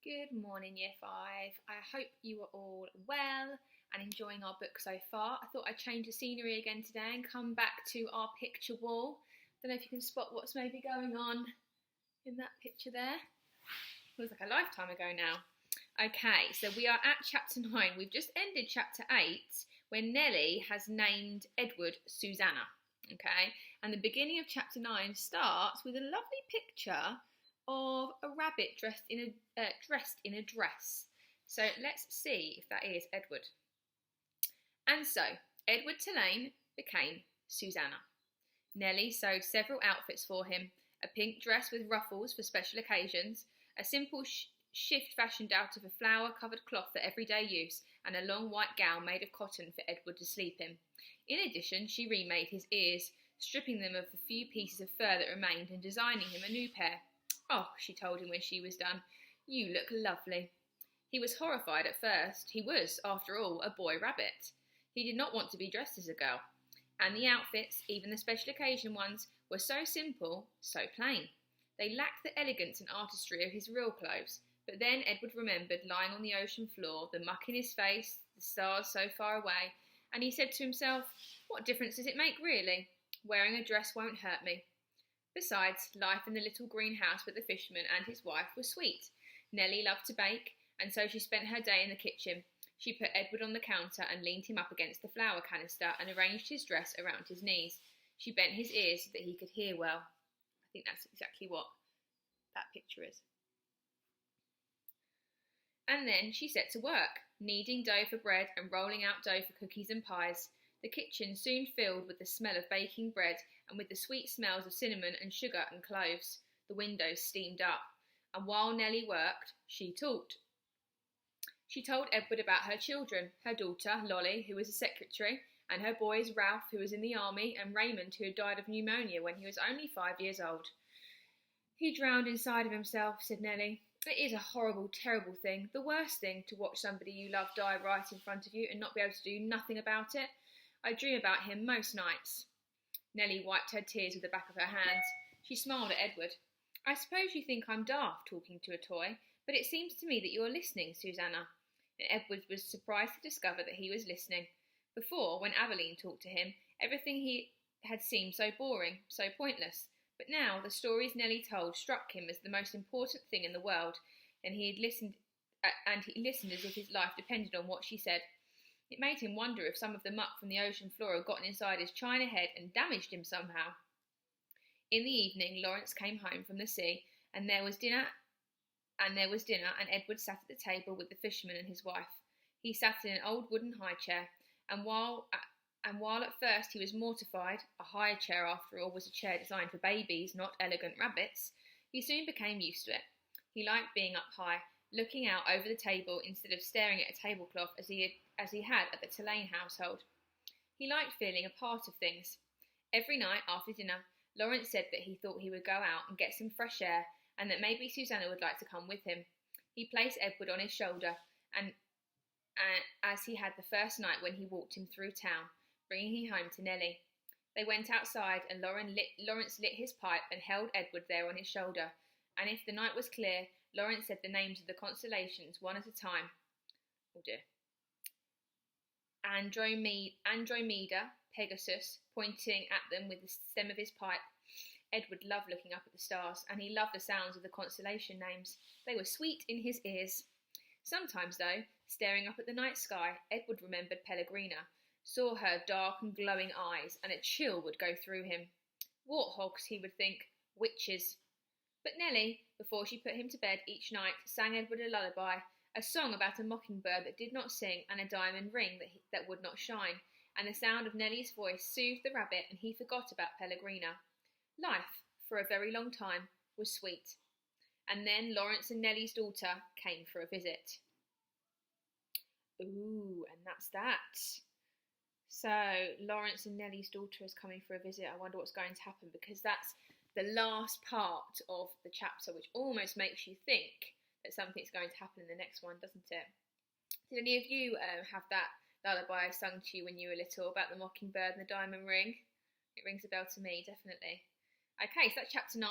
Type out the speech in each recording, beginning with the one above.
Good morning, Year 5. I hope you are all well and enjoying our book so far. I thought I'd change the scenery again today and come back to our picture wall. Don't know if you can spot what's maybe going on in that picture there. Feels like a lifetime ago now. Okay, so we are at chapter 9. We've just ended chapter 8 when Nellie has named Edward Susanna. Okay, and the beginning of chapter 9 starts with a lovely picture of a rabbit dressed in a dress. So let's see if that is Edward. And so Edward Tulane became Susanna. Nellie sewed several outfits for him: a pink dress with ruffles for special occasions, a simple shift fashioned out of a flower-covered cloth for everyday use, and a long white gown made of cotton for Edward to sleep in. In addition, she remade his ears, stripping them of the few pieces of fur that remained and designing him a new pair. "Oh," she told him when she was done, "you look lovely." He was horrified at first. He was, after all, a boy rabbit. He did not want to be dressed as a girl. And the outfits, even the special occasion ones, were so simple, so plain. They lacked the elegance and artistry of his real clothes. But then Edward remembered lying on the ocean floor, the muck in his face, the stars so far away, and he said to himself, "What difference does it make, really? Wearing a dress won't hurt me." Besides, life in the little greenhouse with the fisherman and his wife was sweet. Nellie loved to bake, and so she spent her day in the kitchen. She put Edward on the counter and leaned him up against the flour canister and arranged his dress around his knees. She bent his ears so that he could hear well. I think that's exactly what that picture is. And then she set to work, kneading dough for bread and rolling out dough for cookies and pies. The kitchen soon filled with the smell of baking bread and with the sweet smells of cinnamon and sugar and cloves. The windows steamed up, and while Nellie worked, she talked. She told Edward about her children, her daughter, Lolly, who was a secretary, and her boys, Ralph, who was in the army, and Raymond, who had died of pneumonia when he was only 5 years old. "He drowned inside of himself," said Nellie. "It is a horrible, terrible thing, the worst thing, to watch somebody you love die right in front of you and not be able to do nothing about it. I dream about him most nights." Nellie wiped her tears with the back of her hands. She smiled at Edward. "I suppose you think I'm daft talking to a toy, but it seems to me that you're listening, Susanna." And Edward was surprised to discover that he was listening. Before, when Aveline talked to him, everything he had seemed so boring, so pointless. But now the stories Nellie told struck him as the most important thing in the world, and he listened as if his life depended on what she said. It made him wonder if some of the muck from the ocean floor had gotten inside his china head and damaged him somehow. In the evening, Lawrence came home from the sea, and there was dinner, and Edward sat at the table with the fisherman and his wife. He sat in an old wooden high chair, and while at first he was mortified, a high chair after all was a chair designed for babies, not elegant rabbits, he soon became used to it. He liked being up high, looking out over the table instead of staring at a tablecloth as he had at the Tulane household. He liked feeling a part of things. Every night after dinner, Lawrence said that he thought he would go out and get some fresh air, and that maybe Susanna would like to come with him. He placed Edward on his shoulder, and as he had the first night when he walked him through town, bringing him home to Nellie. They went outside, and Lawrence lit his pipe and held Edward there on his shoulder, and if the night was clear, Lawrence said the names of the constellations one at a time. Oh dear. Andromeda, Pegasus, pointing at them with the stem of his pipe. Edward loved looking up at the stars, and he loved the sounds of the constellation names. They were sweet in his ears. Sometimes, though, staring up at the night sky, Edward remembered Pellegrina, saw her dark and glowing eyes, and a chill would go through him. Warthogs, he would think, witches. But Nellie, before she put him to bed each night, sang Edward a lullaby, a song about a mockingbird that did not sing and a diamond ring that would not shine, and the sound of Nellie's voice soothed the rabbit and he forgot about Pellegrina. Life, for a very long time, was sweet. And then Lawrence and Nellie's daughter came for a visit. Ooh, and that's that. So, Lawrence and Nellie's daughter is coming for a visit. I wonder what's going to happen, because that's the last part of the chapter, which almost makes you think that something's going to happen in the next one, doesn't it? Did any of you have that lullaby sung to you when you were little about the mockingbird and the diamond ring? It rings a bell to me, definitely. Okay, so that's chapter 9.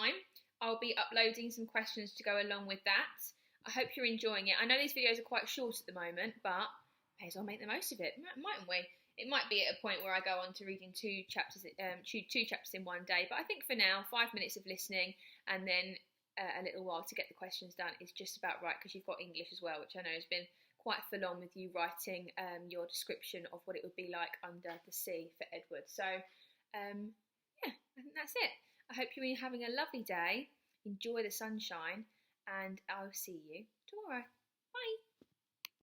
I'll be uploading some questions to go along with that. I hope you're enjoying it. I know these videos are quite short at the moment, but may as well make the most of it, mightn't we? It might be at a point where I go on to reading two chapters in one day, but I think for now, 5 minutes of listening and then a little while to get the questions done is just about right, because you've got English as well, which I know has been quite full on with you writing your description of what it would be like under the sea for Edward. So, yeah, I think that's it. I hope you're having a lovely day. Enjoy the sunshine, and I'll see you tomorrow.